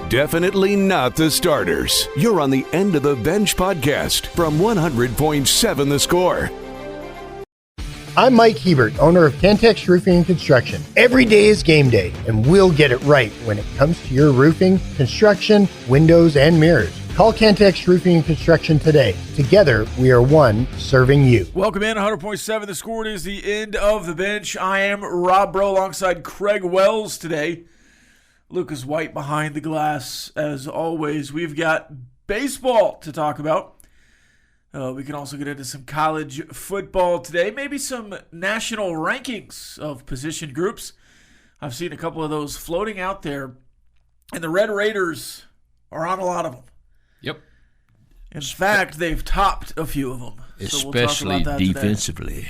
Definitely not the starters. You're on the End of the Bench podcast from 100.7 The Score. I'm Mike Hebert, owner of Cantex Roofing and Construction. Every day is game day, and we'll get it right when it comes to your roofing, construction, windows, and mirrors. Call Cantex Roofing and Construction today. Together, we are one serving you. Welcome in, 100.7 The Score. It is the End of the Bench. I am Rob Breaux alongside Craig Wells today. Lucas White behind the glass, as always. We've got baseball to talk about. We can also get into some college football today. Maybe some national rankings of position groups. I've seen a couple of those floating out there. And the Red Raiders are on a lot of them. Yep. In fact, they've topped a few of them. Especially defensively. Today.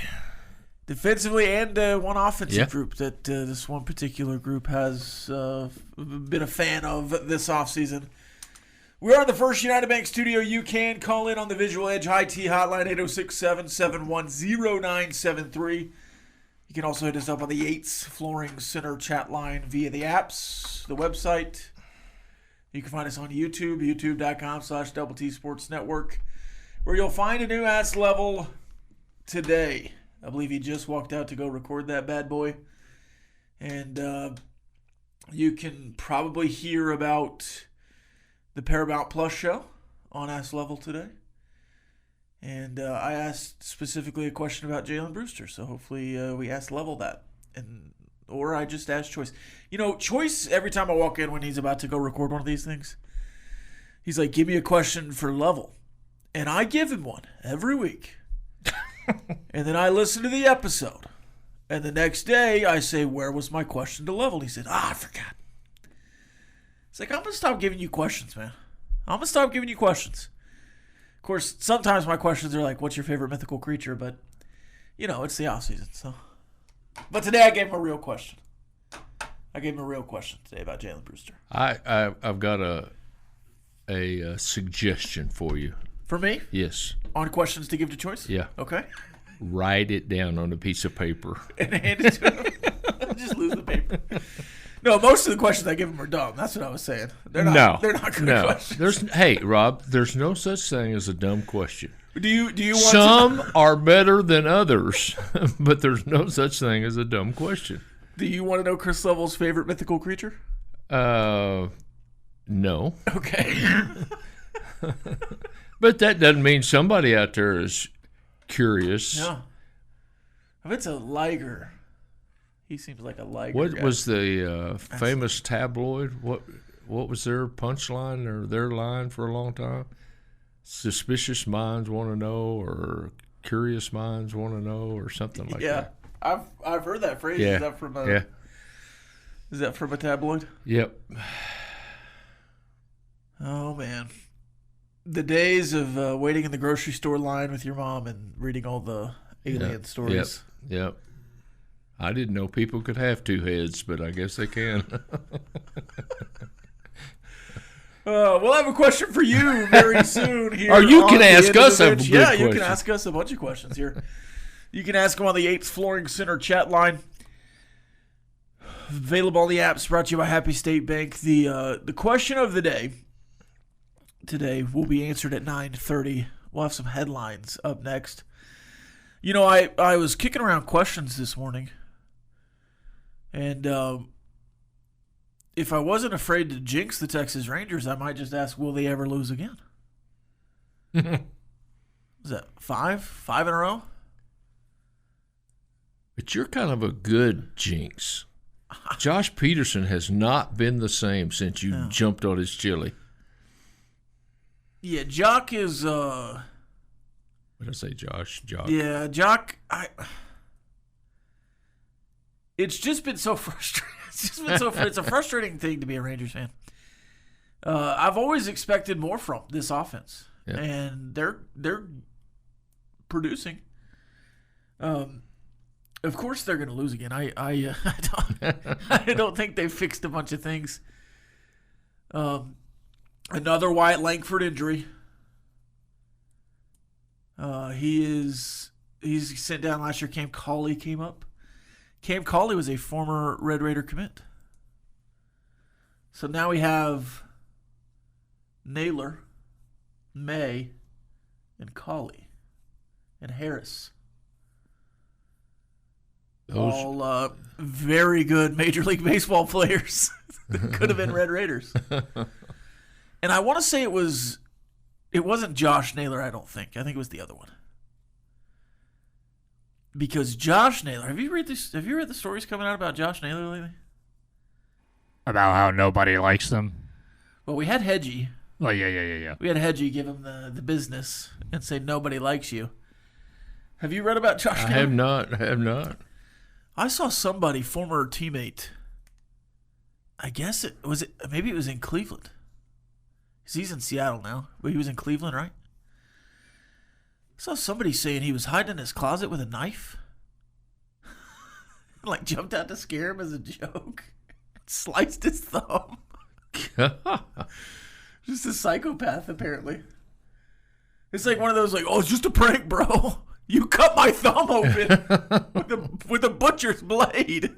Defensively and one offensive group that this one particular group has been a fan of this offseason. We're on the First United Bank studio. You can call in on the Visual Edge IT hotline, 806-771-0973. You can also hit us up on the Yates Flooring Center chat line via the apps, the website. You can find us on YouTube, youtube.com/Double T Sports Network, where you'll find a new Ask Level today. I believe he just walked out to go record that bad boy. And you can probably hear about the Paramount Plus show on Ask Level today. And I asked specifically a question about Jalen Brewster, so hopefully we Ask Level that. Or I just asked Choice. You know, Choice, every time I walk in when he's about to go record one of these things, he's like, give me a question for Level. And I give him one every week. And then I listen to the episode. And the next day, I say, where was my question to Level? He said, I forgot. It's like, I'm going to stop giving you questions, man. I'm going to stop giving you questions. Of course, sometimes my questions are like, what's your favorite mythical creature? But, you know, it's the offseason. So. But today I gave him a real question. I gave him a real question today about Jalen Brewster. I've got a suggestion for you. For me? Yes. On questions to give to Choice? Yeah. Okay. Write it down on a piece of paper. And hand it to him. Just lose the paper. No, most of the questions I give him are dumb. That's what I was saying. They're not good questions. Hey, Rob, there's no such thing as a dumb question. Do you want Some are better than others, but there's no such thing as a dumb question. Do you want to know Chris Level's favorite mythical creature? No. Okay. But that doesn't mean somebody out there is curious. Yeah. If it's a Liger, he seems like a Liger What guy. was the famous tabloid? What was their punchline or their line for a long time? Suspicious minds want to know, or curious minds want to know, or something like that. Yeah, I've heard that phrase. Yeah. Is that from a tabloid? Yep. Oh man. The days of waiting in the grocery store line with your mom and reading all the alien stories. Yep. I didn't know people could have two heads, but I guess they can. We'll have a question for you very soon here. Or you can ask us a good question. Yeah, you can ask us a bunch of questions here. You can ask them on the Yates Flooring Center chat line. Available on the apps, brought to you by Happy State Bank. The question of the day today will be answered at 9:30. We'll have some headlines up next. You know, I was kicking around questions this morning, and if I wasn't afraid to jinx the Texas Rangers, I might just ask, will they ever lose again? Is that five in a row? But you're kind of a good jinx. Josh Peterson has not been the same since you jumped on his chili. Yeah, Jock is What did I say, Josh? Jock. Yeah, Jock, it's just been so frustrating. It's a frustrating thing to be a Rangers fan. I've always expected more from this offense, and they're producing. Of course, they're going to lose again. I don't think they've fixed a bunch of things. Another Wyatt Langford injury. He's sent down last year. Cam Cauley came up. Cam Cauley was a former Red Raider commit. So now we have Naylor, May, and Colley, and Harris. Those all very good Major League Baseball players that could have been Red Raiders. And I want to say it wasn't Josh Naylor, I don't think. I think it was the other one. Because Josh Naylor, have you read the stories coming out about Josh Naylor lately? About how nobody likes them. Well, we had Hedgie. Oh, yeah. We had Hedgie give him the business and say nobody likes you. Have you read about Josh Naylor? I have not. I saw somebody, former teammate, I guess maybe it was in Cleveland. 'Cause he's in Seattle now, but he was in Cleveland, right? I saw somebody saying he was hiding in his closet with a knife. Like jumped out to scare him as a joke. Sliced his thumb. Just a psychopath, apparently. It's like one of those, like, oh, it's just a prank, bro. You cut my thumb open with a butcher's blade.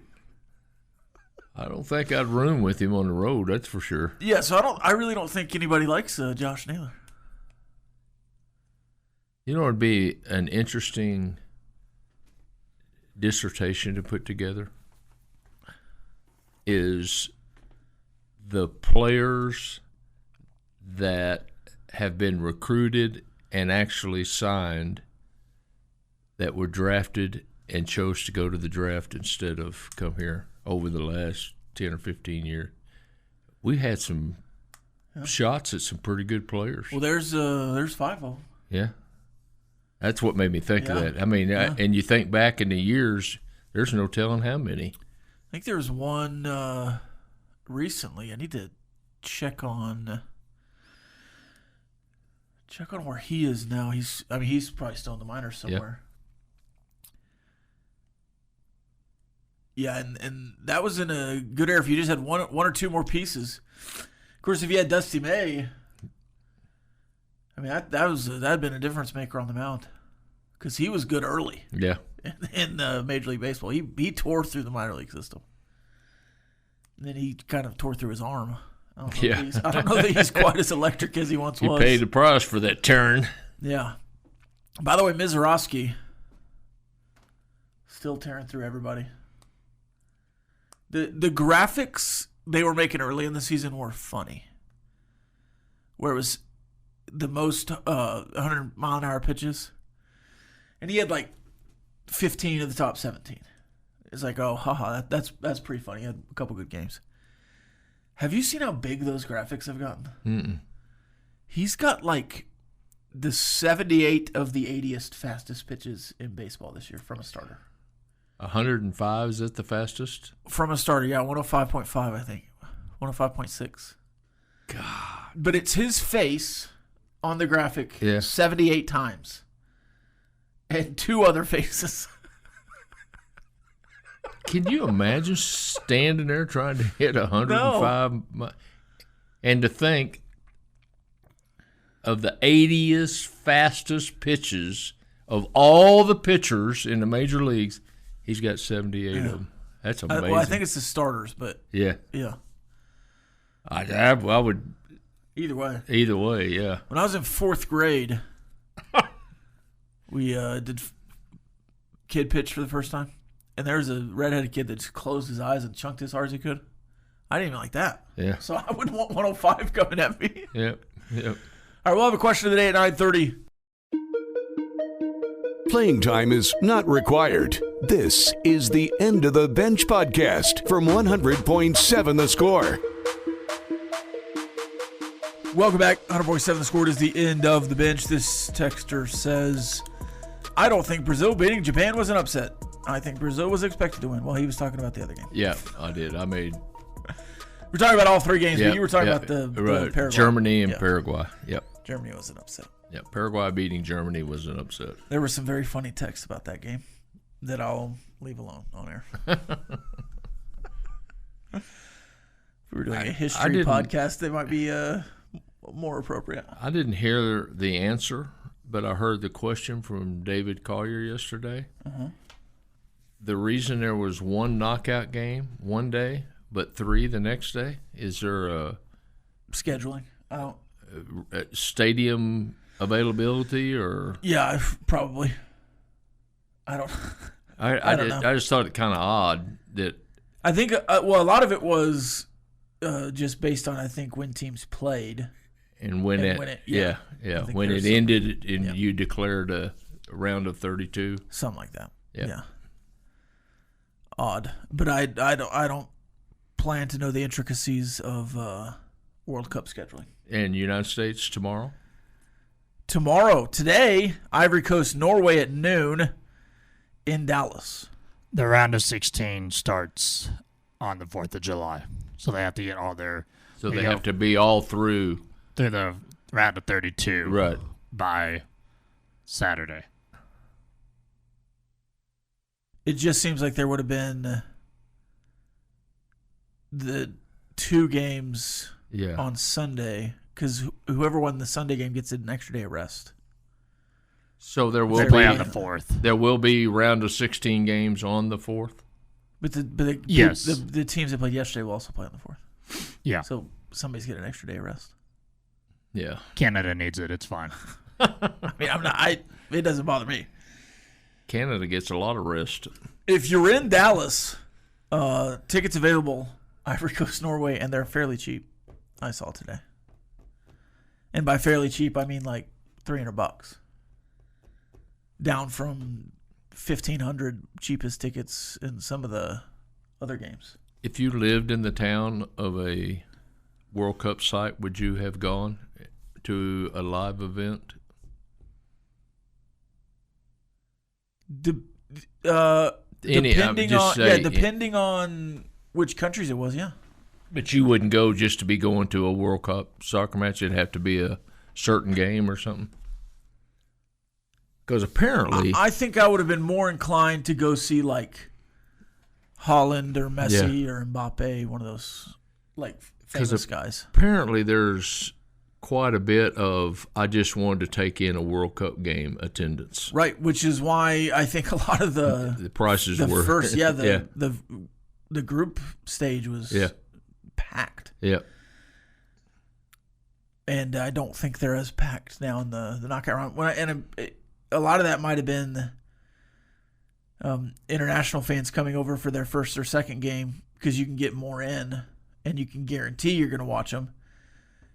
I don't think I'd room with him on the road, that's for sure. Yeah, so I really don't think anybody likes Josh Naylor. You know, it'd be an interesting dissertation to put together is the players that have been recruited and actually signed that were drafted and chose to go to the draft instead of come here over the last 10 or 15 years. We had some shots at some pretty good players. Well, there's 5 of them. Yeah. That's what made me think of that. I mean, and you think back in the years, there's no telling how many. I think there was one recently. I need to check on where he is now. He's probably still in the minors somewhere. Yeah, and that was in a good era. If you just had one or two more pieces. Of course, if you had Dusty May, I mean that'd been a difference maker on the mound because he was good early. Yeah. In Major League Baseball, he tore through the minor league system. And then he kind of tore through his arm. I don't know that he's quite as electric as he once was. He paid the price for that turn. Yeah. By the way, Mizorowski still tearing through everybody. The graphics they were making early in the season were funny. Where it was the most 100-mile-an-hour pitches. And he had like 15 of the top 17. It's like, oh, haha, that's pretty funny. He had a couple good games. Have you seen how big those graphics have gotten? Mm-mm. He's got like the 78 of the 80th fastest pitches in baseball this year from a starter. 105, is it the fastest? From a starter, yeah, 105.5, I think. 105.6. God. But it's his face on the graphic 78 times. And 2 other faces. Can you imagine standing there trying to hit 105? No. And to think of the 80th fastest pitches of all the pitchers in the major leagues, he's got 78 of them. That's amazing. Well, I think it's the starters, but yeah. I would. Either way, yeah. When I was in 4th grade, we did kid pitch for the first time. And there was a redheaded kid that just closed his eyes and chunked as hard as he could. I didn't even like that. Yeah. So I wouldn't want 105 coming at me. Yep. All right, we'll have a question of the day at 9:30. Playing time is not required. This is the End of the Bench podcast from 100.7 The Score. Welcome back. 100.7 The Score is the End of the Bench. This texter says, I don't think Brazil beating Japan was an upset. I think Brazil was expected to win. Well, he was talking about the other game. Yeah, I did. We're talking about all 3 games, but you were talking about the Paraguay. Germany and Paraguay. Yep. Germany was an upset. Yeah, Paraguay beating Germany was an upset. There were some very funny texts about that game that I'll leave alone on air. If we were doing a history podcast, they might be more appropriate. I didn't hear the answer, but I heard the question from David Collier yesterday. Uh-huh. The reason there was 1 knockout game one day, but 3 the next day, is there a scheduling? stadium availability or? Yeah, probably. I don't. I don't know. I just thought it kind of odd that. I think a lot of it was just based on I think when teams played and when it when it ended and you declared a round of 32, something like that. Yeah. Odd, but I don't plan to know the intricacies of World Cup scheduling. And United States tomorrow. Today, Ivory Coast, Norway at noon in Dallas. The round of 16 starts on the 4th of July. So they have to get all their... So they have to be all through the round of 32 right by Saturday. It just seems like there would have been the 2 games on Sunday because whoever won the Sunday game gets an extra day of rest. So there will play on the 4th. There will be round of 16 games on the 4th. But the teams that played yesterday will also play on the 4th. Yeah. So somebody's getting an extra day of rest. Yeah. Canada needs it. It's fine. I mean, it doesn't bother me. Canada gets a lot of rest. If you're in Dallas, tickets available, Ivory Coast, Norway, and they're fairly cheap. I saw today. And by fairly cheap, I mean like $300. Down from $1,500 cheapest tickets in some of the other games. If you lived in the town of a World Cup site, would you have gone to a live event? Depending on which countries it was, yeah. But you wouldn't go just to be going to a World Cup soccer match. It'd have to be a certain game or something. Because apparently, I think I would have been more inclined to go see like Holland or Messi or Mbappe, one of those like famous guys. Apparently, there's quite a bit of I just wanted to take in a World Cup game attendance. Right, which is why I think a lot of the prices were first, the group stage was packed. Yeah. And I don't think they're as packed now in the knockout round. A lot of that might have been international fans coming over for their first or second game because you can get more in and you can guarantee you're going to watch them.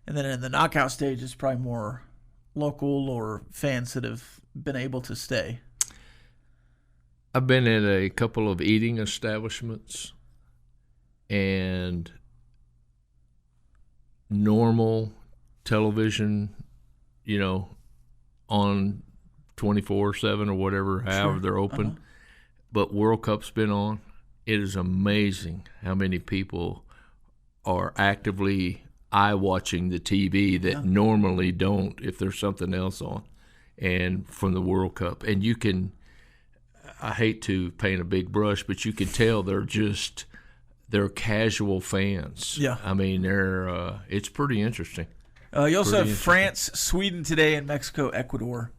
And then in the knockout stage, it's probably more local or fans that have been able to stay. I've been at a couple of eating establishments and normal television, on 24/7 or whatever, however they're open. Uh-huh. But World Cup's been on. It is amazing how many people are actively eye-watching the TV that normally don't if there's something else on, and from the World Cup. And you can, I hate to paint a big brush, but you can tell they're casual fans. Yeah. I mean, it's pretty interesting. You also have France, Sweden today, and Mexico, Ecuador.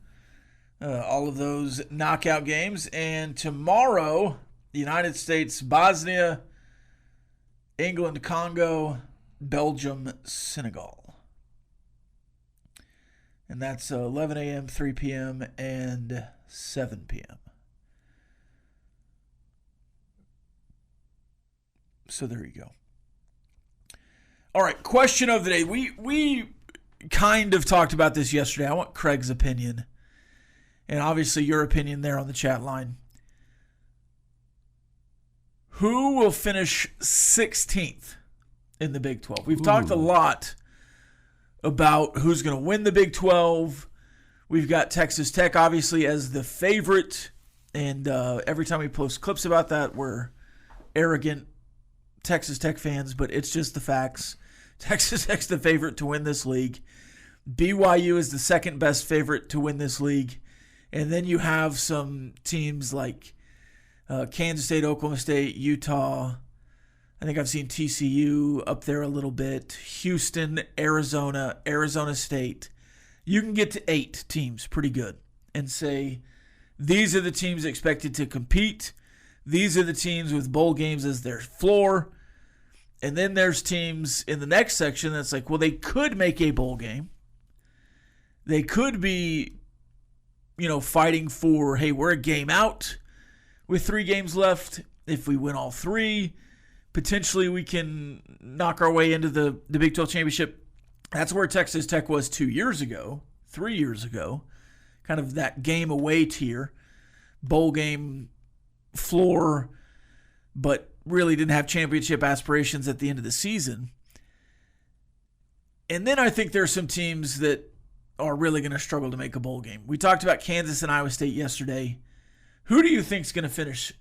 All of those knockout games. And tomorrow, the United States, Bosnia, England, Congo, Belgium, Senegal. And that's 11 a.m., 3 p.m., and 7 p.m. So there you go. All right, question of the day. We kind of talked about this yesterday. I want Craig's opinion. And obviously your opinion there on the chat line. Who will finish 16th in the Big 12? We've talked a lot about who's going to win the Big 12. We've got Texas Tech, obviously, as the favorite. And every time we post clips about that, we're arrogant Texas Tech fans, but it's just the facts. Texas Tech's the favorite to win this league. BYU is the second best favorite to win this league. And then you have some teams like Kansas State, Oklahoma State, Utah. I think I've seen TCU up there a little bit. Houston, Arizona, Arizona State. You can get to 8 teams pretty good and say, these are the teams expected to compete. These are the teams with bowl games as their floor. And then there's teams in the next section that's like, well, they could make a bowl game. They could be, fighting for, hey, we're a game out with 3 games left. If we win all 3, potentially we can knock our way into the Big 12 championship. That's where Texas Tech was 2 years ago, 3 years ago. Kind of that game away tier, bowl game floor, but really didn't have championship aspirations at the end of the season. And then I think there are some teams that are really going to struggle to make a bowl game. We talked about Kansas and Iowa State yesterday. Who do you think is going to finish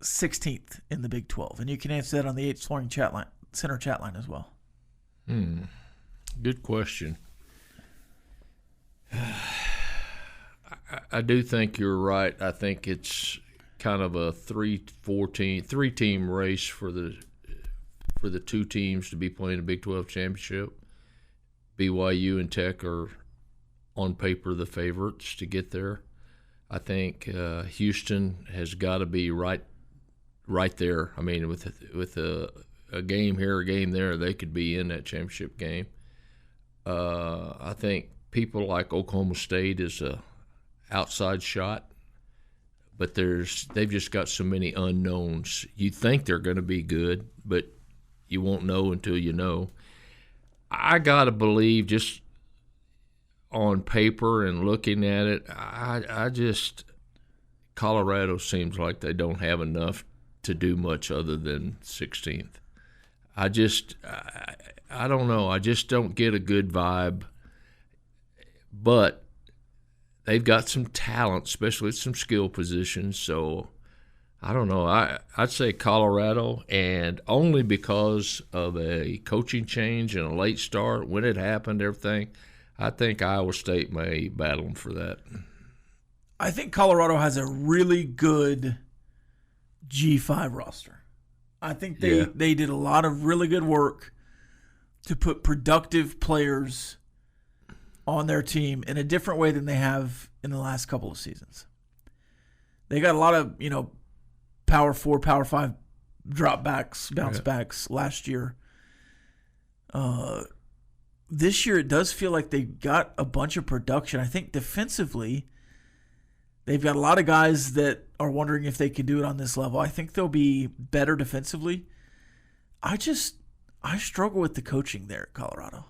16th in the Big 12? And you can answer that on the 8th Flooring Center chat line as well. Good question. I do think you're right. I think it's kind of a 3-team race for the 2 teams to be playing a Big 12 championship. BYU and Tech are on paper the favorites to get there. I think Houston has got to be right there. I mean, with a game here, a game there, they could be in that championship game. I think people like Oklahoma State is a outside shot, but they've just got so many unknowns. You think they're going to be good, but you won't know until you know. I got to believe, just on paper and looking at it, Colorado seems like they don't have enough to do much other than 16th. I don't know. I just don't get a good vibe. But they've got some talent, especially at some skill positions. So I don't know. I'd say Colorado, and only because of a coaching change and a late start when it happened, everything. I think Iowa State may battle them for that. I think Colorado has a really good G5 roster. I think they did a lot of really good work to put productive players on their team in a different way than they have in the last couple of seasons. They got a lot of, Power 4, Power 5 bounce backs last year. This year it does feel like they got a bunch of production. I think defensively they've got a lot of guys that are wondering if they can do it on this level. I think they'll be better defensively. I struggle with the coaching there at Colorado.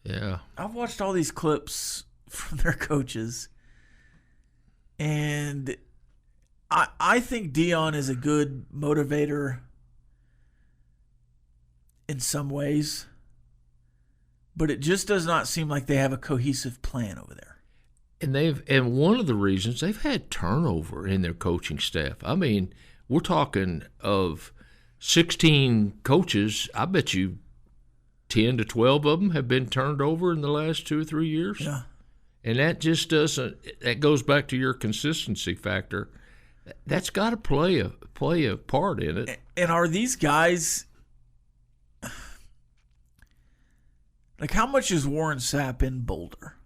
Yeah. I've watched all these clips from their coaches, and I think Dion is a good motivator in some ways, but it just does not seem like they have a cohesive plan over there. And one of the reasons, they've had turnover in their coaching staff. I mean, we're talking of 16 coaches. I bet you 10 to 12 of them have been turned over in the last 2 or 3 years. Yeah. And that just doesn't – that goes back to your consistency factor. That's got to play a part in it. And are these guys – like, how much is Warren Sapp in Boulder?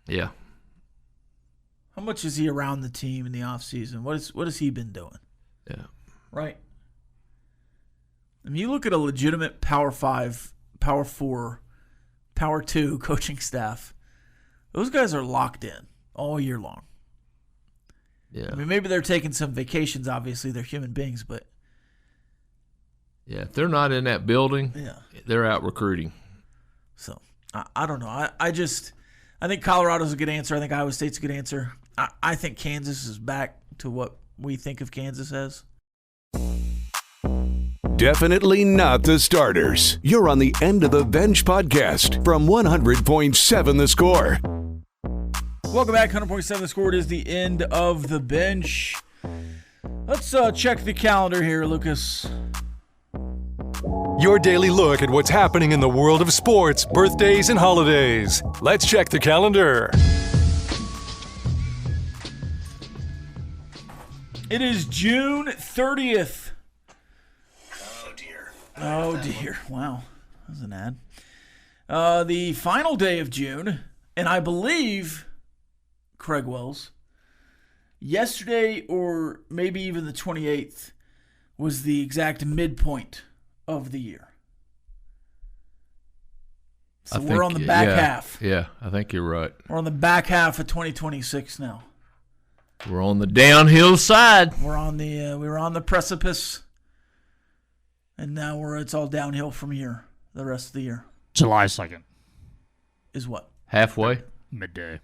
Yeah. How much is he around the team in the offseason? What has he been doing? Yeah. Right? I mean, you look at a legitimate Power 5, Power 4, Power 2 coaching staff, those guys are locked in all year long. Yeah. I mean, maybe they're taking some vacations, obviously. They're human beings, but... Yeah, if they're not in that building, they're out recruiting. So, I don't know. I think Colorado's a good answer. I think Iowa State's a good answer. I think Kansas is back to what we think of Kansas as. Definitely not the starters. You're on the End of the Bench podcast from 100.7 The Score. Welcome back, 100.7 The Score. It is the End of the Bench. Let's check the calendar here, Lucas. Your daily look at what's happening in the world of sports, birthdays, and holidays. Let's check the calendar. It is June 30th. Oh, dear. Wow. That was an ad. The final day of June, and I believe, Craig Wells, yesterday or maybe even the 28th was the exact midpoint of the year. So we're on the back half. Yeah, I think you're right. We're on the back half of 2026 now. We're on the downhill side. We're on the we were on the precipice, and now it's all downhill from here. The rest of the year. July 2nd. Is what? Halfway? Midday.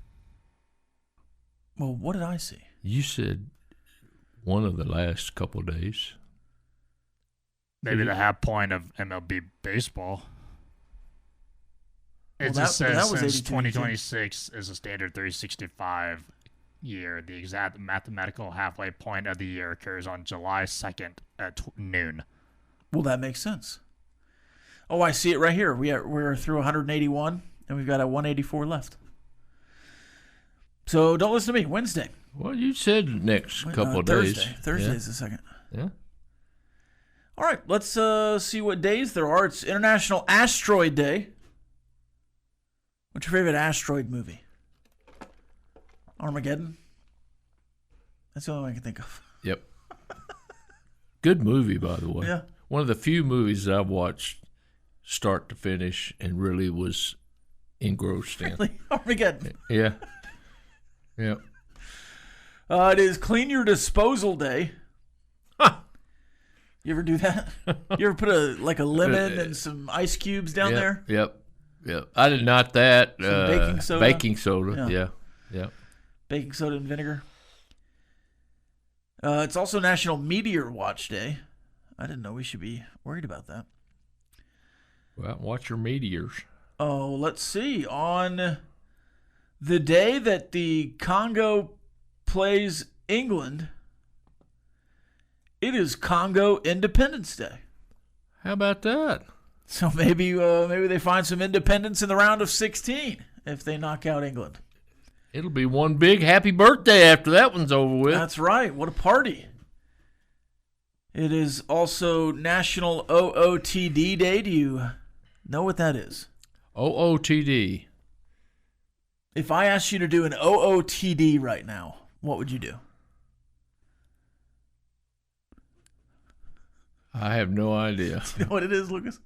Well, what did I see? You said one of the last couple of days. Maybe the half point of MLB baseball. It just says since 2026 is a standard 365 year, the exact mathematical halfway point of the year occurs on July 2nd at noon. Well, that makes sense. Oh, I see it right here. We're through 181, and we've got a 184 left. So don't listen to me. Wednesday. Well, you said next couple of days. Thursday is the second. Yeah. All right, let's see what days there are. It's International Asteroid Day. What's your favorite asteroid movie? Armageddon? That's the only one I can think of. Yep. Good movie, by the way. Yeah. One of the few movies that I've watched start to finish and really was engrossed in. Really? Armageddon. Yeah. Yeah. It is Clean Your Disposal Day. Huh. You ever do that? You ever put a lemon and some ice cubes down there? Yep. Yep. I did not that. Some baking soda? Baking soda. Yeah. Yeah. Baking soda and vinegar. It's also National Meteor Watch Day. I didn't know we should be worried about that. Well, watch your meteors. Oh, let's see. On the day that the Congo plays England, it is Congo Independence Day. How about that? So maybe they find some independence in the round of 16 if they knock out England. It'll be one big happy birthday after that one's over with. That's right. What a party. It is also National OOTD Day. Do you know what that is? OOTD. If I asked you to do an OOTD right now, what would you do? I have no idea. Do you know what it is, Lucas?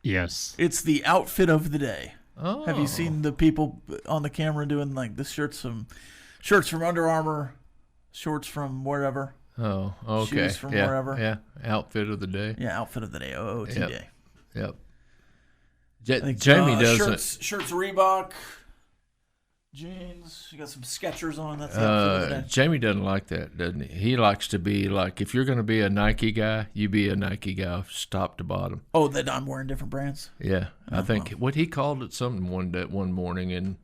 Yes. It's the outfit of the day. Oh. Have you seen the people on the camera doing like the shirts from Under Armour, shorts from wherever? Oh, okay. Shoes from wherever. Yeah, outfit of the day. Yeah, outfit of the day. OOTD. Yep. Jamie does shirts Reebok, jeans. You got some Skechers on. That's the outfit of the day. Jamie doesn't like that, doesn't he? He likes to be like, if you're going to be a Nike guy, you be a Nike guy, top to bottom. Oh, that I'm wearing different brands. Yeah, I think what he called it something one morning, and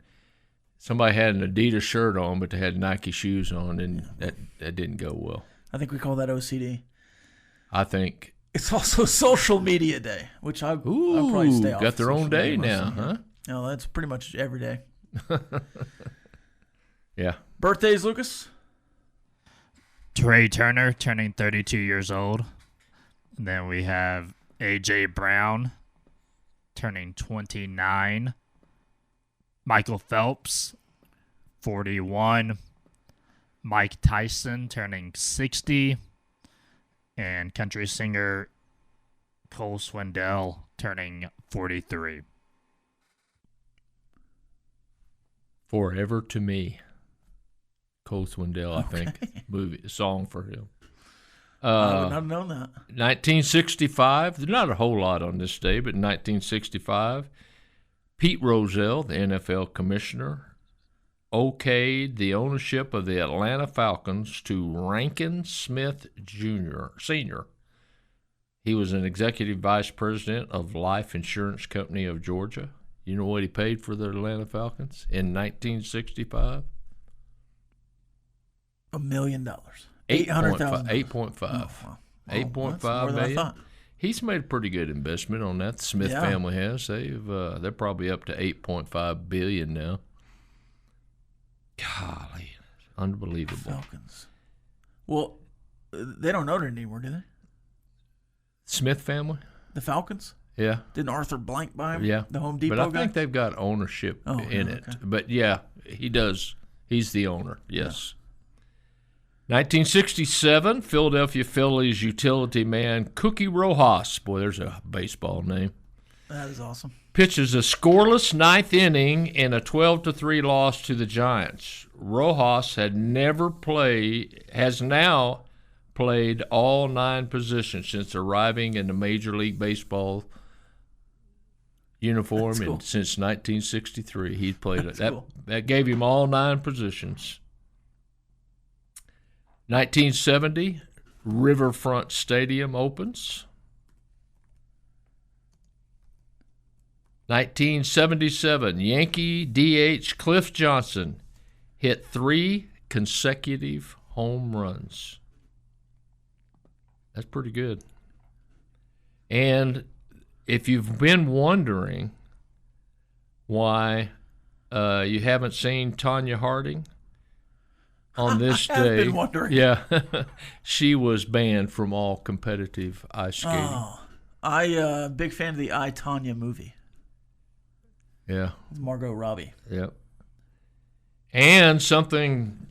somebody had an Adidas shirt on, but they had Nike shoes on, and that didn't go well. I think we call that OCD. I think it's also Social Media Day, which I'll probably stay off. Got their own day now, huh? No, that's pretty much every day. Yeah. Birthdays, Lucas? Trey Turner turning 32 years old. And then we have A.J. Brown turning 29. Michael Phelps, 41. Mike Tyson turning 60. And country singer Cole Swindell turning 43. Forever to Me. Cole Swindell, I think. Song for him. I would not have known that. 1965. There's not a whole lot on this day, but in 1965, Pete Rozelle, the NFL commissioner, okayed the ownership of the Atlanta Falcons to Rankin Smith Sr. He was an executive vice president of Life Insurance Company of Georgia. You know what he paid for the Atlanta Falcons in 1965? $1 million. $8.5. 8.5. Wow. $8.5 million. He's made a pretty good investment on that. The Smith family has. They're probably up to $8.5 billion now. Golly, unbelievable. Falcons. Well, they don't own it anymore, do they? Smith family? The Falcons? Yeah. Didn't Arthur Blank buy him? Yeah. The Home Depot guy? But I guy? think they've got ownership in it. Okay. But, yeah, he does. He's the owner, yes. Yeah. 1967, Philadelphia Phillies utility man Cookie Rojas. Boy, there's a baseball name. That is awesome. Pitches a scoreless ninth inning in a 12-3 loss to the Giants. Rojas has now played all 9 positions since arriving in the Major League Baseball uniform since 1963. He played it. That gave him all 9 positions. 1970, Riverfront Stadium opens. 1977, Yankee DH Cliff Johnson hit 3 consecutive home runs. That's pretty good. And if you've been wondering why you haven't seen Tanya Harding on this day, I've been wondering. Yeah, she was banned from all competitive ice skating. Oh, big fan of the I, Tanya movie. Yeah. Margot Robbie. Yep. And something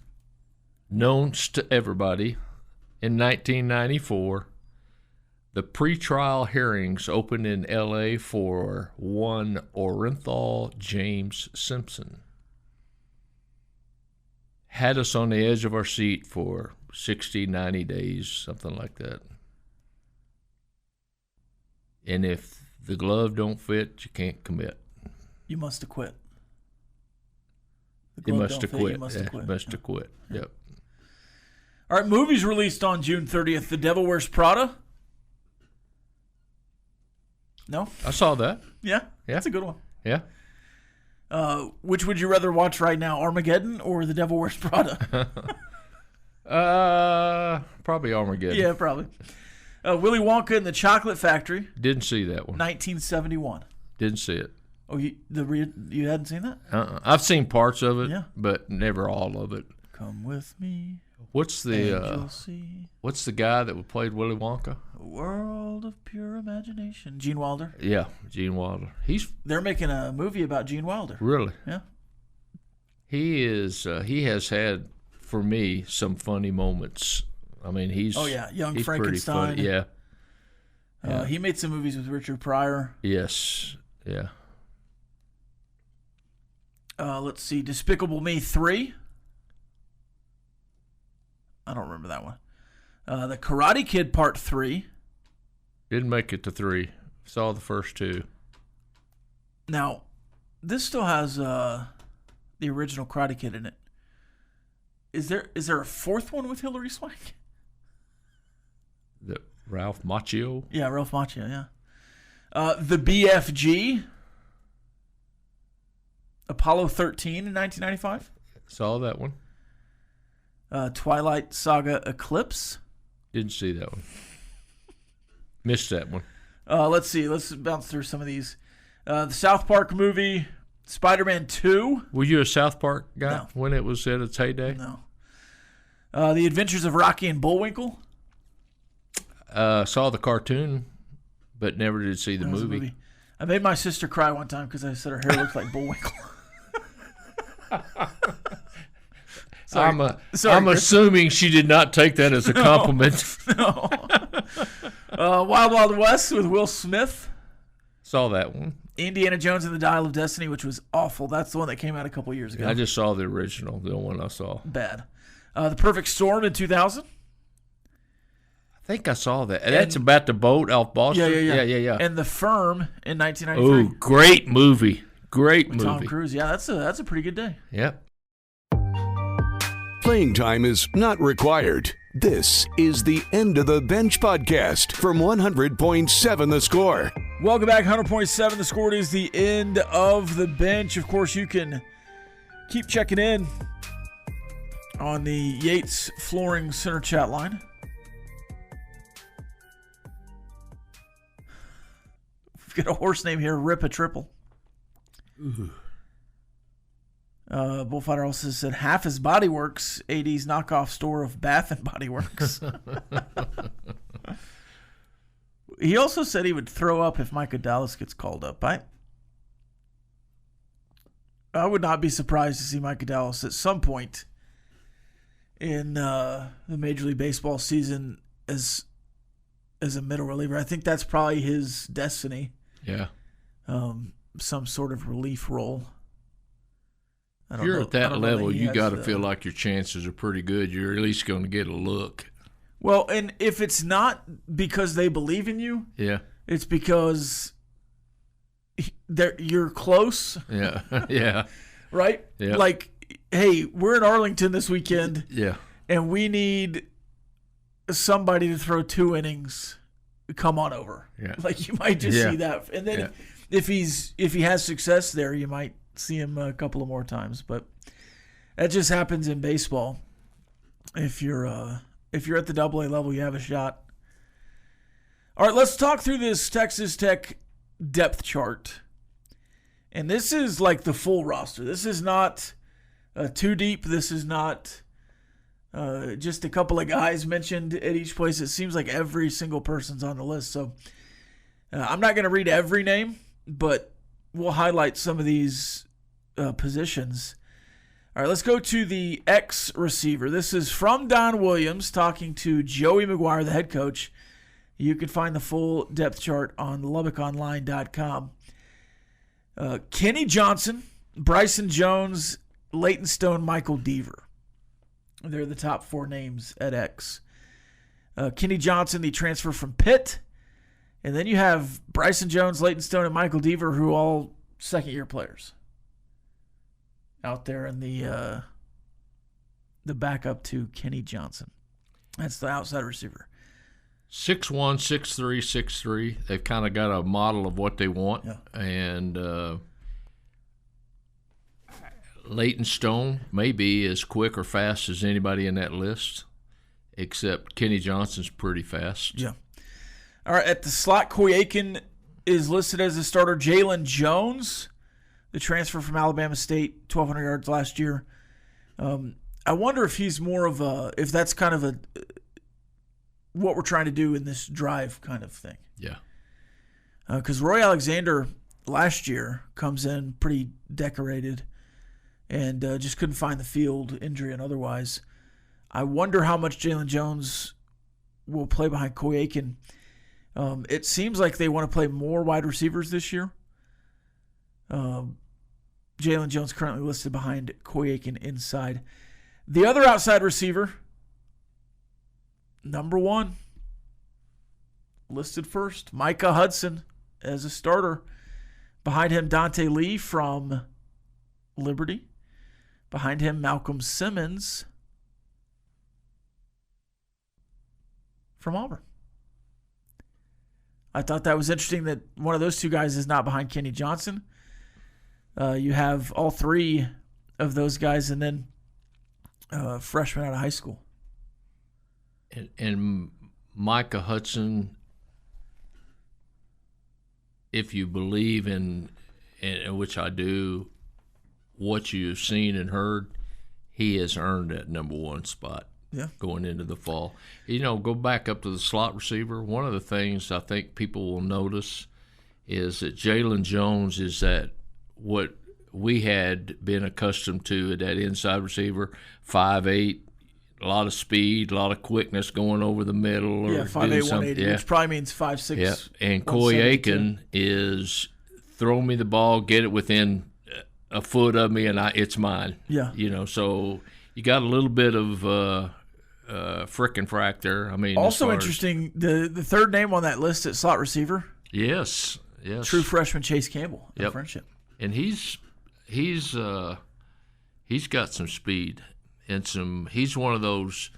known to everybody, in 1994, the pretrial hearings opened in L.A. for one Orenthal James Simpson. Had us on the edge of our seat for 60, 90 days, something like that. And if the glove don't fit, you can't commit. You must have quit. You must have quit. You must have quit. Must have quit. Yep. All right, movies released on June 30th. The Devil Wears Prada. No? I saw that. Yeah? That's a good one. Yeah. Which would you rather watch right now, Armageddon or The Devil Wears Prada? Probably Armageddon. Yeah, probably. Willy Wonka and the Chocolate Factory. Didn't see that one. 1971. Didn't see it. Oh, you hadn't seen that? I've seen parts of it, Yeah. but never all of it. Come with me. What's and the you'll see what's the guy that played Willy Wonka? a world of pure imagination. Gene Wilder. Yeah, Gene Wilder. They're making a movie about Gene Wilder. Really. Yeah. He is. He has had, for me, some funny moments. I mean, he's. Oh yeah, Young he's Frankenstein. pretty funny. Yeah. He made some movies with Richard Pryor. Yes. Yeah. Let's see, Despicable Me 3. I don't remember that one. The Karate Kid Part 3. Didn't make it to 3. Saw the first 2. Now, this still has the original Karate Kid in it. Is there a 4th one with Hilary Swank? The Ralph Macchio. Yeah, Ralph Macchio, yeah. The BFG. Apollo 13 in 1995. Saw that one. Twilight Saga Eclipse. Didn't see that one. Missed that one. Let's see. Let's bounce through some of these. The South Park movie, Spider-Man 2. Were you a South Park guy No. when it was at its heyday? No. The Adventures of Rocky and Bullwinkle. Saw the cartoon, but never did see the That was a movie. I made my sister cry one time because I said her hair looked like Bullwinkle. I'm Chris. assuming she did not take that as a compliment. No. Wild Wild West with Will Smith. Saw that one. Indiana Jones and the Dial of Destiny, which was awful. That's the one that came out a couple years ago. I just saw the original, the one I saw. Bad. The Perfect Storm in 2000. I think I saw that. That's about the boat off Boston. Yeah. And The Firm in 1993. Oh, great movie. Great movie. Tom Cruise. Yeah, that's a pretty good day. Yep. Playing time is not required. This is the End of the Bench podcast from 100.7 The Score. Welcome back, 100.7 The Score. It is the End of the Bench. Of course, you can keep checking in on the Yates Flooring Center chat line. We've got a horse name here, Rip a Triple. Ooh. Bullfighter also said half his Body Works, AD's knockoff store of Bath and Body Works. He also said he would throw up if Micah Dallas gets called up. I would not be surprised to see Micah Dallas at some point in the Major League Baseball season as a middle reliever. I think that's probably his destiny. Yeah. some sort of relief role. If you're at that level, you got to feel like your chances are pretty good. You're at least going to get a look. Well, and if it's not because they believe in you, it's because you're close. Yeah, yeah. Right? Yeah. Like, hey, we're in Arlington this weekend. Yeah. And we need somebody to throw 2 innings. Come on over. Yeah. Like, you might just see that. And then if he has success there, you might see him a couple of more times. But that just happens in baseball. If you're at the AA level, you have a shot. All right, let's talk through this Texas Tech depth chart. And this is like the full roster. This is not too deep. This is not just a couple of guys mentioned at each place. It seems like every single person's on the list. So I'm not going to read every name, but we'll highlight some of these positions. All right, let's go to the X receiver. This is from Don Williams talking to Joey McGuire, the head coach. You can find the full depth chart on LubbockOnline.com. Kenny Johnson, Bryson Jones, Leighton Stone, Michael Deaver. They're the top 4 names at X. Kenny Johnson, the transfer from Pitt. And then you have Bryson Jones, Leighton Stone, and Michael Deaver, who are all second-year players out there in the backup to Kenny Johnson. That's the outside receiver. 6'1", 6'3", 6'3". They've kind of got a model of what they want. Yeah. And Leighton Stone may be as quick or fast as anybody in that list, except Kenny Johnson's pretty fast. Yeah. All right, at the slot, Coy Aiken is listed as a starter. Jalen Jones, the transfer from Alabama State, 1,200 yards last year. I wonder if he's more of if that's kind of what we're trying to do in this drive kind of thing. Yeah. Because Roy Alexander last year comes in pretty decorated and just couldn't find the field, injury and otherwise. I wonder how much Jalen Jones will play behind Coy Aiken. It seems like they want to play more wide receivers this year. Jalen Jones currently listed behind Coy Aiken inside. The other outside receiver, number 1, listed first, Micah Hudson as a starter. Behind him, Dante Lee from Liberty. Behind him, Malcolm Simmons from Auburn. I thought that was interesting that one of those 2 guys is not behind Kenny Johnson. You have all 3 of those guys and then freshmen out of high school. And Micah Hudson, if you believe in which I do, what you've seen and heard, he has earned that number 1 spot. Yeah. Going into the fall. Go back up to the slot receiver. One of the things I think people will notice is that Jalen Jones is that what we had been accustomed to at that inside receiver, 5'8", a lot of speed, a lot of quickness going over the middle. Or 5'8", 180, which probably means 5'6". Yeah, and Coy Aiken is throw me the ball, get it within a foot of me, and it's mine. Yeah. So you got a little bit of frickin' frack there. I mean, also interesting, the third name on that list at slot receiver. Yes. True freshman Chase Campbell. Yep. Friendship. And he's got some speed and he's one of those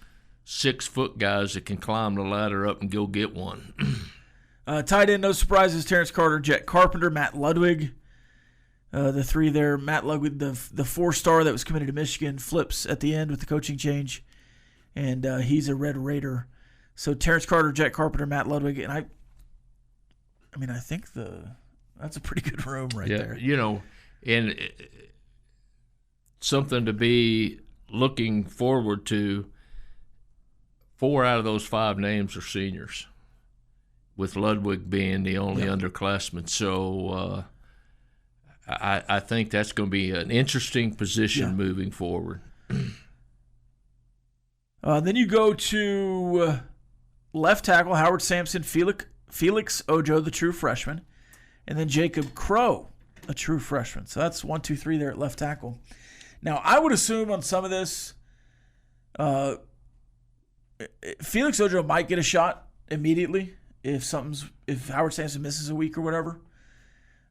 6-foot guys that can climb the ladder up and go get one. Tight end, no surprises, Terrence Carter, Jet Carpenter, Matt Ludwig. The 3 there, Matt Ludwig, the 4-star that was committed to Michigan, flips at the end with the coaching change, and he's a Red Raider. So Terrence Carter, Jet Carpenter, Matt Ludwig, and I think that's a pretty good room right there. And something to be looking forward to. 4 out of those 5 names are seniors, with Ludwig being the only underclassman. So I think that's going to be an interesting position moving forward. Then you go to left tackle, Howard Sampson, Felix Ojo, the true freshman. And then Jacob Crow, a true freshman. So that's 1, 2, 3 there at left tackle. Now, I would assume on some of this, Felix Ojo might get a shot immediately if Howard Sampson misses a week or whatever.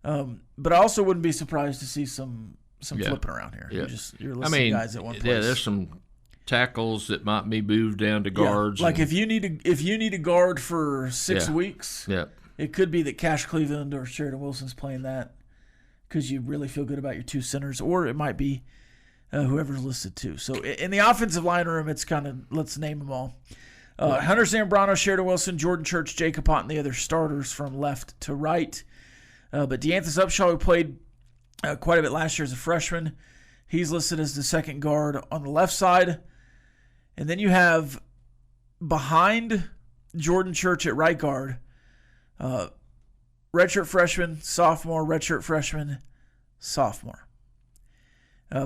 But I also wouldn't be surprised to see some flipping around here. Yeah. You're listing guys at one place. Yeah, there's some tackles that might be moved down to guards. Like if you need a guard for 6 weeks, it could be that Cash Cleveland or Sheridan Wilson's playing that because you really feel good about your two centers, or it might be whoever's listed too. So in the offensive line room, it's kind of, let's name them all. Hunter Zambrano, Sheridan Wilson, Jordan Church, Jacob Hunt, and the other starters from left to right. But DeAnthus Upshaw, who played quite a bit last year as a freshman, he's listed as the second guard on the left side. And then you have behind Jordan Church at right guard, redshirt freshman, sophomore, redshirt freshman, sophomore.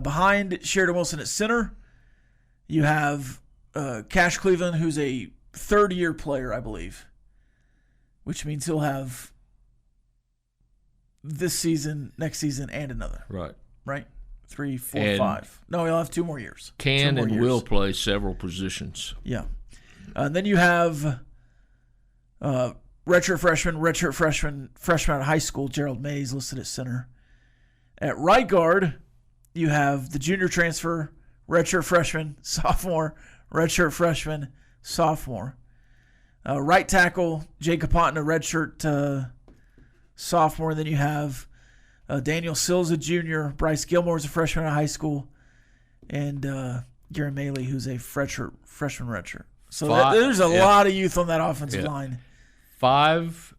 Behind Sheridan Wilson at center, you have Cash Cleveland, who's a third-year player, I believe, which means he'll have this season, next season, and another. Right? 3, 4, 5. No, he'll have 2 more years. Will play several positions. Yeah. And then you have redshirt freshman out of high school, Gerald Mays, listed at center. At right guard, you have the junior transfer, redshirt freshman, sophomore, redshirt freshman, sophomore. Right tackle, Jacob Ponton, a redshirt sophomore. And then you have Daniel Sills, a junior. Bryce Gilmore's a freshman out of high school. And Gary Maley, who's a freshman redshirt. So there's a lot of youth on that offensive line. 5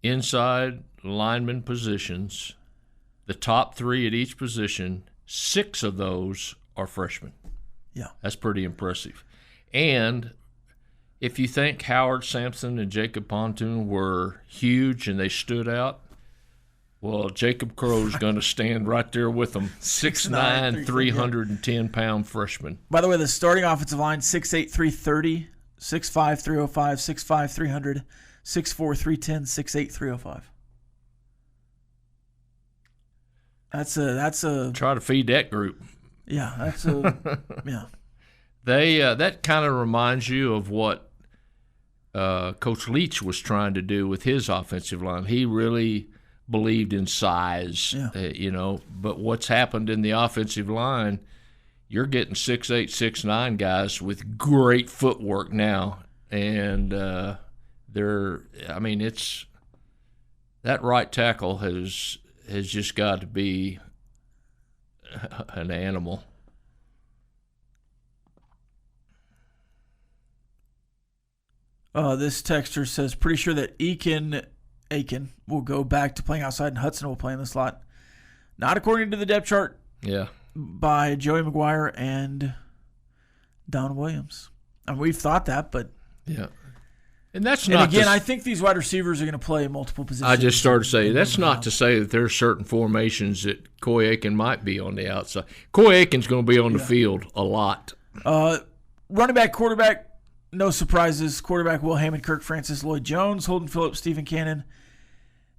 inside lineman positions. The top 3 at each position. 6 of those are freshmen. Yeah. That's pretty impressive. And if you think Howard Sampson and Jacob Pontoon were huge and they stood out, well, Jacob Crow's going to stand right there with them. 6'9", 310-pound freshman. By the way, the starting offensive line, 6'8", 330, 6'5", 305, 6'5", 300, 6'4", 310, 6'8", 305. That's a try to feed that group. Yeah, that's a yeah. They that kind of reminds you of what Coach Leach was trying to do with his offensive line. He really believed in size, But what's happened in the offensive line? You're getting 6'8", 6'9" guys with great footwork now, and it's that right tackle has just got to be an animal. This texter says, pretty sure that Aiken will go back to playing outside and Hudson will play in the slot. Not according to the depth chart. Yeah. By Joey McGuire and Don Williams. I mean, we've thought that, but yeah. And that's not. And again, I think these wide receivers are going to play in multiple positions. I just started to say that's not to say that there's certain formations that Coy Aiken might be on the outside. Coy Aiken's going to be on the field a lot. Running back, quarterback, no surprises. Quarterback Will Hammond, Kirk Francis, Lloyd Jones, Holden Phillips, Stephen Cannon.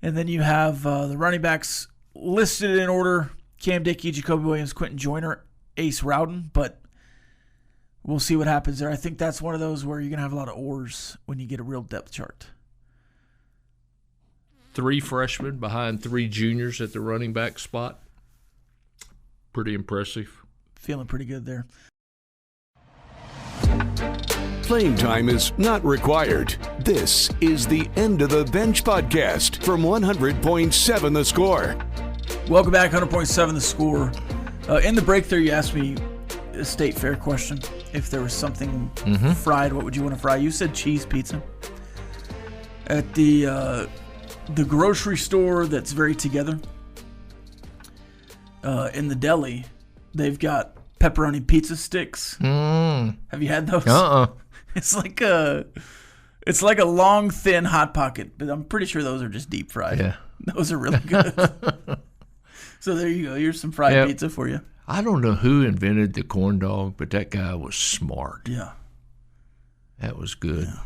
And then you have the running backs listed in order: Cam Dickey, Jacoby Williams, Quentin Joyner, Ace Rowden. But we'll see what happens there. I think that's one of those where you're going to have a lot of oars when you get a real depth chart. 3 freshmen behind 3 juniors at the running back spot. Pretty impressive. Feeling pretty good there. Playing time is not required. This is the End of the Bench podcast from 100.7 The Score. Welcome back, 100.7 The Score. In the break there, you asked me a state fair question. If there was something fried, what would you want to fry? You said cheese pizza. At the grocery store that's very together, in the deli, they've got pepperoni pizza sticks. Have you had those? It's like a long, thin Hot Pocket, but I'm pretty sure those are just deep fried. Yeah. Those are really good. So there you go. Here's some fried pizza for you. I don't know who invented the corn dog, but that guy was smart. Yeah. That was good. Yeah.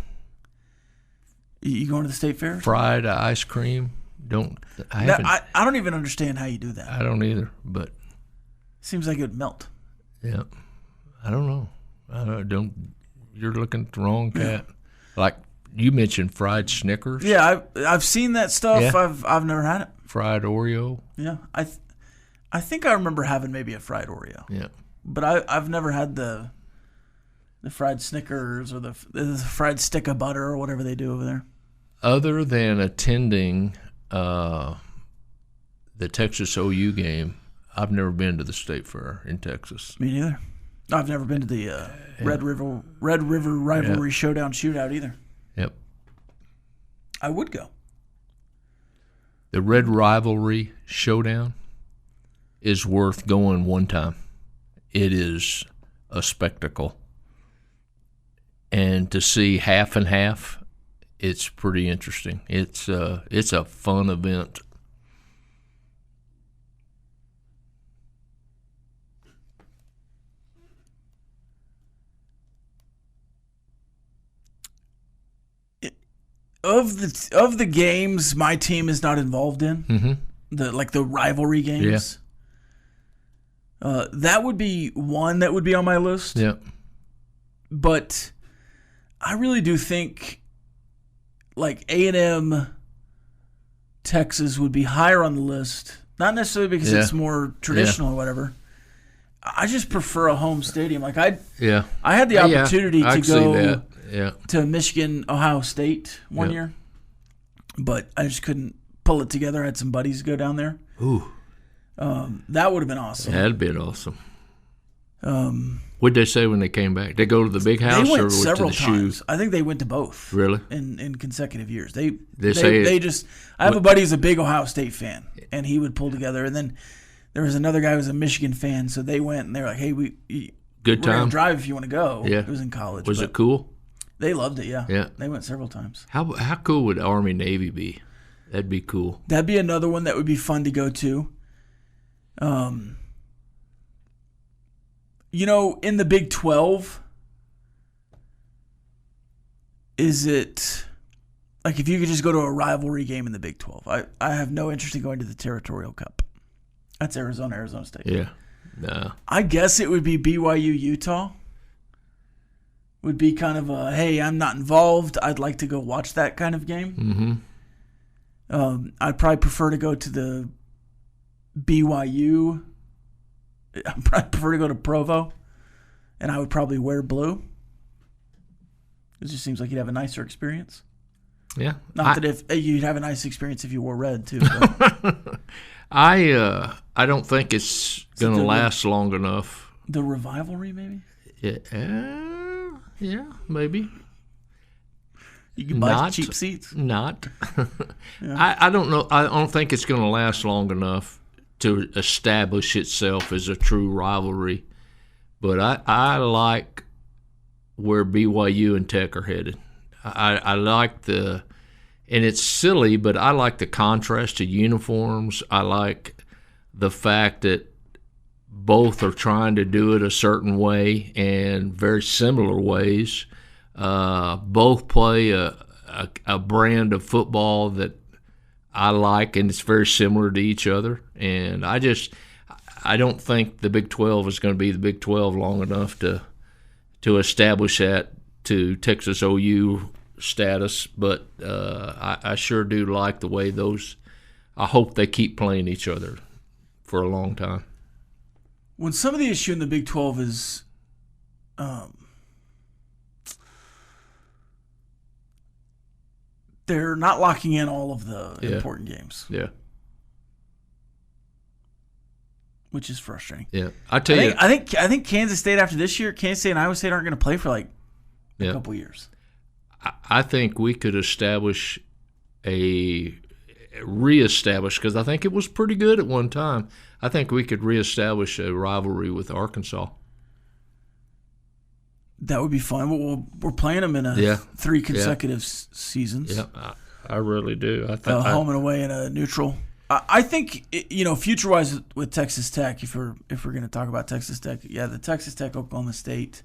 You going to the state fair? Fried ice cream I don't even understand how you do that. I don't either, but Seems like it would melt. yeah, I don't know. You're looking at the wrong cat. Like you mentioned, fried Snickers. Yeah, I've seen that stuff. Yeah. I've never had it. Fried Oreo. Yeah, I think I remember having maybe a fried Oreo. Yeah. But I've never had the fried Snickers or the fried stick of butter or whatever they do over there. Other than attending the Texas OU game, I've never been to the State Fair in Texas. Me neither. I've never been to the Red River Rivalry Showdown Shootout either. Yep. I would go. The Red Rivalry Showdown is worth going one time. It is a spectacle. And to see half and half, it's pretty interesting. It's a fun event. Of the games my team is not involved in, the rivalry games. Yeah. That would be one that would be on my list. Yeah. But I really do think like A&M Texas would be higher on the list. Not necessarily because it's more traditional or whatever. I just prefer a home stadium. Like I had the opportunity to go to Michigan, Ohio State one year, but I just couldn't pull it together. I had some buddies go down there. Ooh. That would have been awesome. That'd been awesome. What'd they say when they came back? They go to the big house they went or several to the times. shoe? I think they went to both. Really? In consecutive years. They say I have a buddy who's a big Ohio State fan, and he would pull together. And then there was another guy who was a Michigan fan, so they went and they were like, "Hey, we're gonna drive if you want to go." Yeah. It was in college. Was it cool? They loved it. Yeah. Yeah. They went several times. How cool would Army Navy be? That'd be cool. That'd be another one that would be fun to go to. In the Big 12, is it like if you could just go to a rivalry game in the Big 12? I have no interest in going to the Territorial Cup. That's Arizona State. Yeah. No. I guess it would be BYU Utah. Would be kind of a, hey, I'm not involved. I'd like to go watch that kind of game. Mm-hmm. I'd probably prefer to go to the BYU. I'd probably prefer to go to Provo, and I would probably wear blue. It just seems like you'd have a nicer experience. Yeah. Not that if you'd have a nice experience if you wore red too. I don't think it's going to last long enough. The Revivalry, maybe? Yeah, maybe. You can buy cheap seats? Not. Yeah. I don't know. I don't think it's going to last long enough to establish itself as a true rivalry. But I like where BYU and Tech are headed. I like and it's silly, but I like the contrast to uniforms. I like the fact that both are trying to do it a certain way and very similar ways. Both play a brand of football that I like, and it's very similar to each other. And I don't think the Big 12 is going to be the Big 12 long enough to establish that to Texas OU status. But I sure do like the way those. I hope they keep playing each other for a long time. When some of the issue in the Big 12 is they're not locking in all of the important games. Yeah. Which is frustrating. Yeah. I think Kansas State after this year, Kansas State and Iowa State aren't going to play for like a couple years. I think we could reestablish, because I think it was pretty good at one time. I think we could reestablish a rivalry with Arkansas. That would be fun. We're playing them in 3 consecutive seasons. Yeah, I really do. I think home and away and a neutral. I think future-wise with Texas Tech, if we're going to talk about Texas Tech, the Texas Tech Oklahoma State.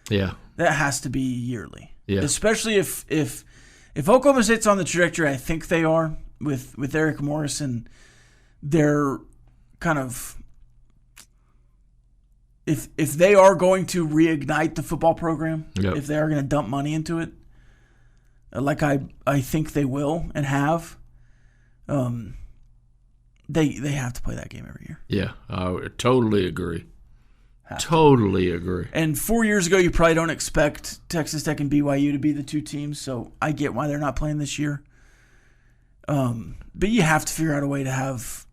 Yeah, that has to be yearly. Yeah, especially if Oklahoma State's on the trajectory I think they are, with Eric Morrison, they're kind of if they are going to reignite the football program, if they are going to dump money into it, like I think they will and have, they have to play that game every year. Yeah, I totally agree. Totally agree. And 4 years ago, you probably don't expect Texas Tech and BYU to be the two teams, so I get why they're not playing this year. But you have to figure out a way to have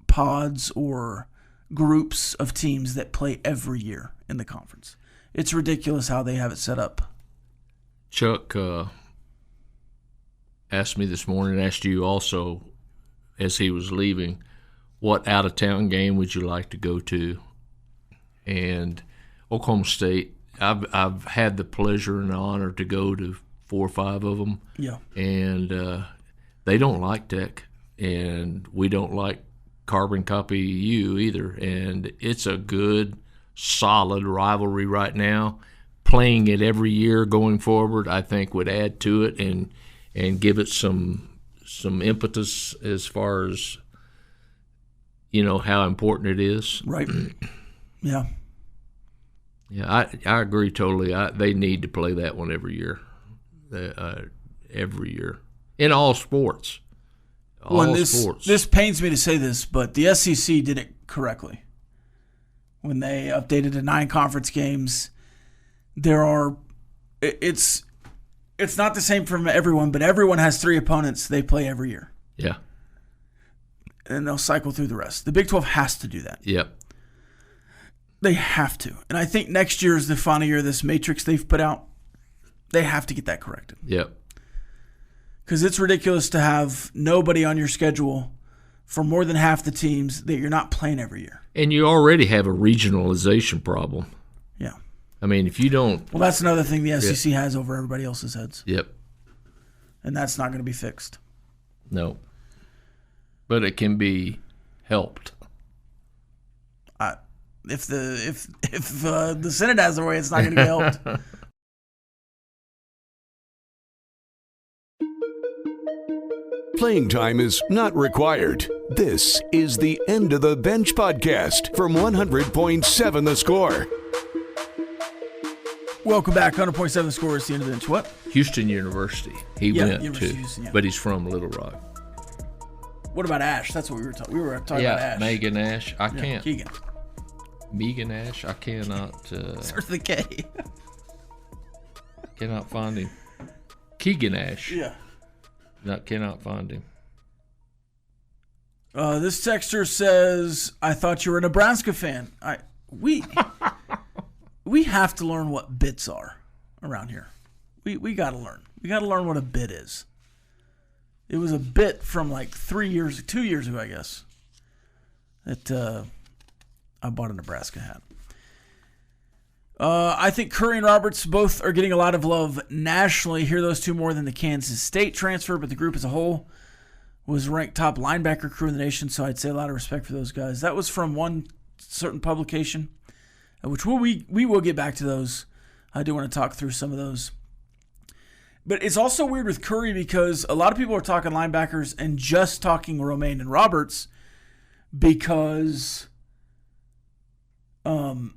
pods or groups of teams that play every year in the conference. It's ridiculous how they have it set up. Chuck asked me this morning, asked you also as he was leaving, what out-of-town game would you like to go to? And Oklahoma State, I've had the pleasure and the honor to go to 4 or 5 of them. Yeah. And they don't like Tech, and we don't like carbon copy U either. And it's a good, solid rivalry right now. Playing it every year going forward, I think, would add to it and give it some impetus as far as, how important it is. Right. Yeah. Yeah, I agree totally. They need to play that one every year. Every year. In all sports. Sports. This pains me to say this, but the SEC did it correctly. When they updated to 9 conference games, it's not the same for everyone, but everyone has 3 opponents they play every year. Yeah. And they'll cycle through the rest. The Big 12 has to do that. Yep. They have to. And I think next year is the final year of this matrix they've put out. They have to get that corrected. Yep. Because it's ridiculous to have nobody on your schedule for more than half the teams that you're not playing every year. And you already have a regionalization problem. Yeah. I mean, if you don't... Well, that's another thing the SEC has over everybody else's heads. Yep. And that's not going to be fixed. No. But it can be helped. If the Senate has their way, it's not going to get helped. Playing time is not required. This is the End of the Bench podcast from 100.7 The Score. Welcome back. 100.7 The Score is the End of the Bench. What? Houston University. He went University to, of Houston, yeah. But he's from Little Rock. What about Ash? That's what we were talking. We were talking about Ash. Megan Ash. I can't. Keegan. Megan Ash. I cannot. Starts with a K. Cannot find him. Keegan Ash. Yeah. Cannot find him. This texter says, "I thought you were a Nebraska fan." We have to learn what bits are around here. We got to learn. We got to learn what a bit is. It was a bit from like 2 years ago, I guess, that I bought a Nebraska hat. I think Curry and Roberts both are getting a lot of love nationally. Hear those two more than the Kansas State transfer, but the group as a whole was ranked top linebacker crew in the nation, so I'd say a lot of respect for those guys. That was from one certain publication, which we will get back to those. I do want to talk through some of those. But it's also weird with Curry because a lot of people are talking linebackers and just talking Romaine and Roberts because Curry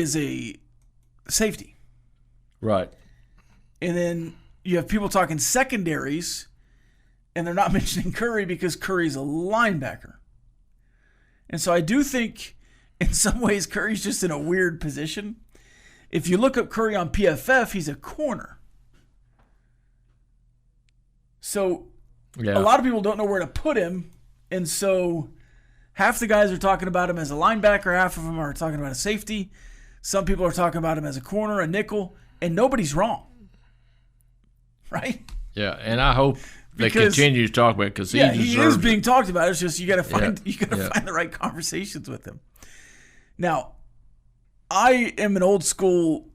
is a safety. Right. And then you have people talking secondaries, and they're not mentioning Curry because Curry's a linebacker. And so I do think in some ways Curry's just in a weird position. If you look up Curry on PFF, he's a corner. So a lot of people don't know where to put him, and so half the guys are talking about him as a linebacker, half of them are talking about a safety. Some people are talking about him as a corner, a nickel, and nobody's wrong. Right? Yeah, and I hope they continue to talk about it because he is being talked about. It's just you got to find the right conversations with him. Now, I am an old school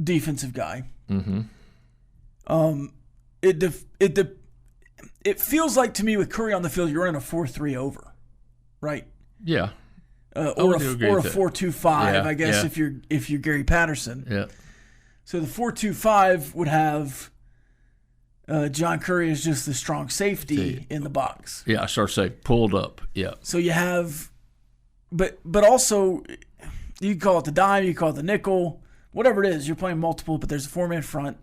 defensive guy. Mm-hmm. It feels like to me with Curry on the field, you're in a 4-3 over, right? Yeah. Or a 4-2-5, I guess, if you're Gary Patterson. Yeah. So the 4-2-5 would have John Currie is just the strong safety in the box. Yeah, I start to say pulled up. Yeah. So you have, but also you can call it the dime, you can call it the nickel, whatever it is. You're playing multiple, but there's a 4-man front,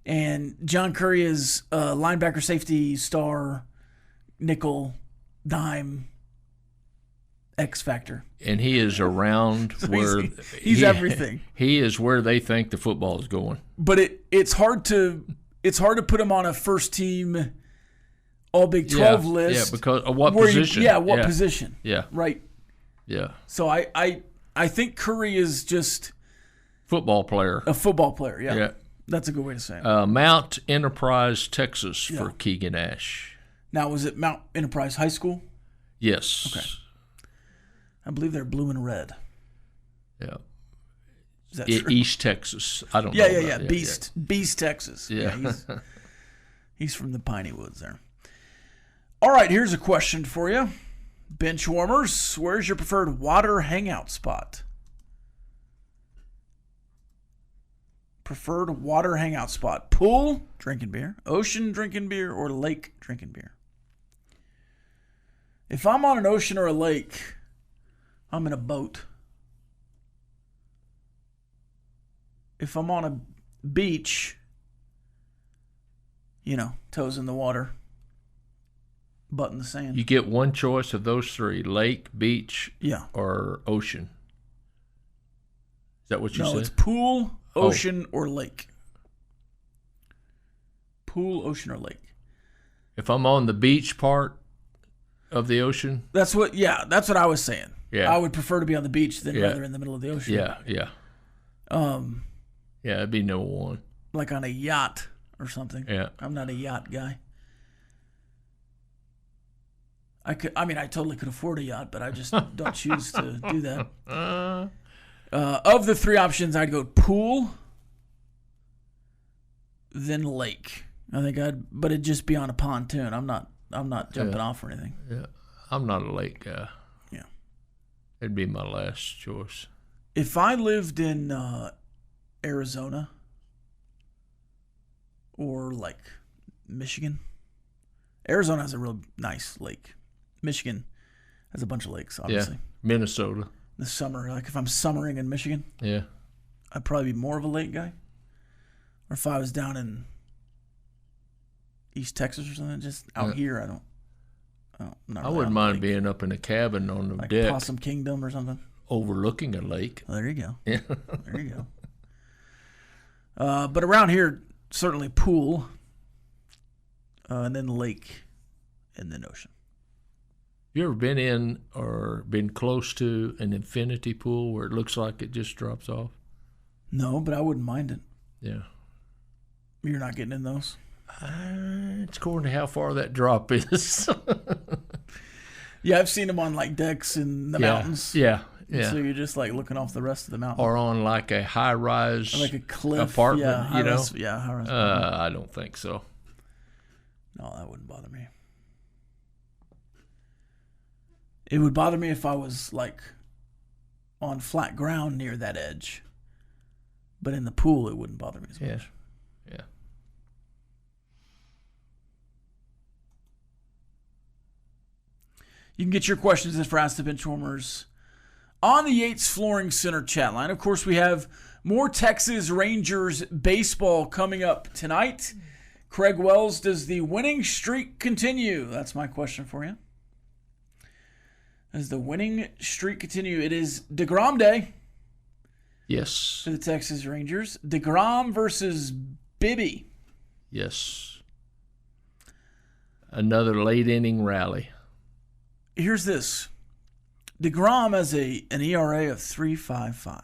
and John Currie is a linebacker, safety, star, nickel, dime, X factor. And he is around where he's everything. He is where they think the football is going. But it's hard to put him on a first team All Big 12 list. Yeah, because of what position? What position? Yeah. Right. Yeah. So I think Currie is just football player. A football player, yeah. Yeah. That's a good way to say it. Mount Enterprise, Texas for Keegan Ash. Now, was it Mount Enterprise High School? Yes. Okay. I believe they're blue and red. Yeah. Is that true? East Texas. I don't know. Yeah. Beast, Texas. Yeah. He's from the Piney Woods there. All right, here's a question for you. Benchwarmers, where's your preferred water hangout spot? Preferred water hangout spot. Pool, drinking beer. Ocean, drinking beer. Or lake, drinking beer. If I'm on an ocean or a lake, I'm in a boat. If I'm on a beach, toes in the water, butt in the sand. You get one choice of those three: lake, beach, or ocean. Is that what you said? No, it's pool, ocean, or lake. Pool, ocean, or lake. If I'm on the beach part of the ocean? That's what I was saying. Yeah. I would prefer to be on the beach than rather in the middle of the ocean. Yeah. Yeah, it'd be number one. Like on a yacht or something. Yeah. I'm not a yacht guy. I totally could afford a yacht, but I just don't choose to do that. Of the three options, I'd go pool, then lake. I think but it'd just be on a pontoon. I'm not jumping off or anything. Yeah, I'm not a lake guy. Yeah, it'd be my last choice. If I lived in Arizona or like Michigan, Arizona has a real nice lake. Michigan has a bunch of lakes, obviously. Yeah, Minnesota. The summer, like if I'm summering in Michigan, I'd probably be more of a lake guy. Or if I was down in East Texas or something, just out here, I wouldn't mind being up in a cabin on the deck. Possum Kingdom or something. Overlooking a lake. Well, there you go. Yeah. There you go. But around here, certainly pool, and then lake, and then ocean. You ever been in or been close to an infinity pool where it looks like it just drops off? No, but I wouldn't mind it. Yeah. You're not getting in those? It's according to how far that drop is. Yeah, I've seen them on like decks in the mountains. Yeah. So you're just like looking off the rest of the mountain. Or on like a high-rise like a cliff apartment, high-rise I don't think so. No, that wouldn't bother me. It would bother me if I was like on flat ground near that edge. But in the pool, it wouldn't bother me as much. Yeah. You can get your questions in for Ask the Benchwarmers on the Yates Flooring Center chat line. Of course, we have more Texas Rangers baseball coming up tonight. Craig Wells, does the winning streak continue? That's my question for you. Does the winning streak continue? It is DeGrom Day. Yes. For the Texas Rangers. DeGrom versus Bibby. Yes. Another late inning rally. Here's this. DeGrom has an ERA of 3.55.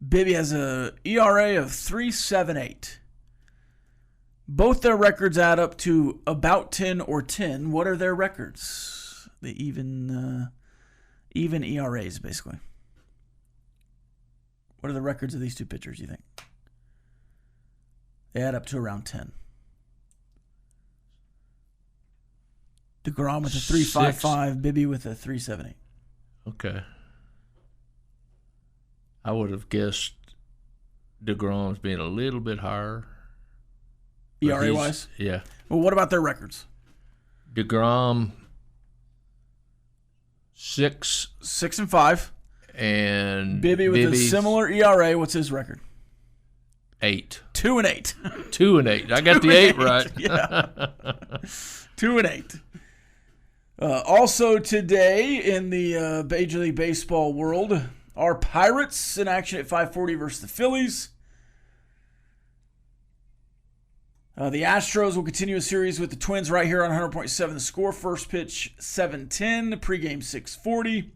Bibby has an ERA of 3.78. Both their records add up to about 10 or 10. What are their records? The even ERAs, basically. What are the records of these two pitchers, you think? They add up to around 10. DeGrom with a 3.55, Bibby with a 3.78. Okay. I would have guessed DeGrom's being a little bit higher. ERA-wise? Yeah. Well, what about their records? DeGrom, 6. 6-5. And Bibby with a similar ERA. What's his record? 8. 2-8. 2-8. I got the 8 right. Yeah. 2-8. Also today in the Major League Baseball world, our Pirates in action at 5:40 versus the Phillies. The Astros will continue a series with the Twins right here on 100.7 The Score. First pitch 7:10, pregame 6:40.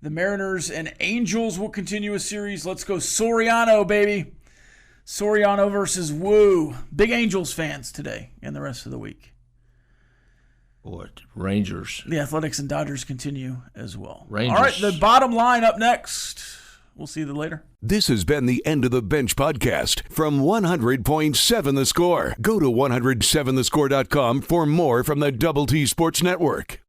The Mariners and Angels will continue a series. Let's go Soriano, baby. Soriano versus Woo. Big Angels fans today and the rest of the week. What? Rangers. The Athletics and Dodgers continue as well. Rangers. All right, the bottom line up next. We'll see you later. This has been the End of the Bench podcast from 100.7 The Score. Go to 107thescore.com for more from the Double T Sports Network.